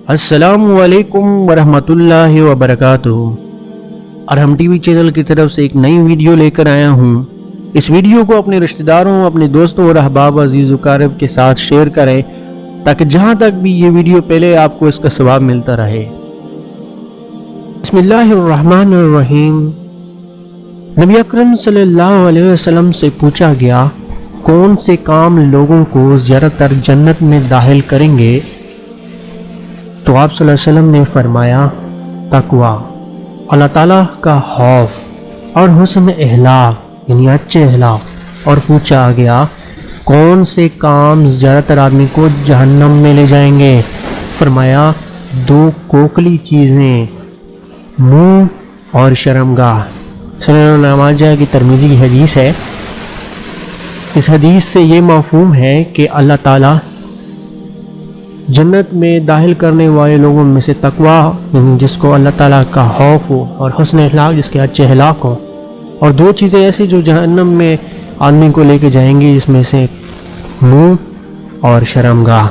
السلام علیکم ورحمۃ اللہ وبرکاتہ۔ ارحم ٹی وی چینل کی طرف سے ایک نئی ویڈیو لے کر آیا ہوں۔ اس ویڈیو کو اپنے رشتہ داروں، اپنے دوستوں اور احباب عزیز و اقارب کے ساتھ شیئر کریں تاکہ جہاں تک بھی یہ ویڈیو پہلے آپ کو اس کا ثواب ملتا رہے۔ بسم اللہ الرحمن الرحیم۔ نبی اکرم صلی اللہ علیہ وسلم سے پوچھا گیا کون سے کام لوگوں کو زیادہ تر جنت میں داخل کریں گے؟ تو آپ صلی اللہ علیہ وسلم نے فرمایا تقوی، اللہ تعالیٰ کا خوف اور حسن اخلاق یعنی اچھے اخلاق۔ اور پوچھا گیا کون سے کام زیادہ تر آدمی کو جہنم میں لے جائیں گے؟ فرمایا دو کوکلی چیزیں، منہ اور شرمگاہ۔ سنن ابن ماجہ کی ترمذی کی حدیث ہے۔ اس حدیث سے یہ مفہوم ہے کہ اللہ تعالیٰ جنت میں داخل کرنے والے لوگوں میں سے تقوی یعنی جس کو اللہ تعالیٰ کا خوف ہو، اور حسن اخلاق جس کے اچھے اخلاق ہوں، اور دو چیزیں ایسی جو جہنم میں آدمی کو لے کے جائیں گی، جس میں سے منہ اور شرمگاہ۔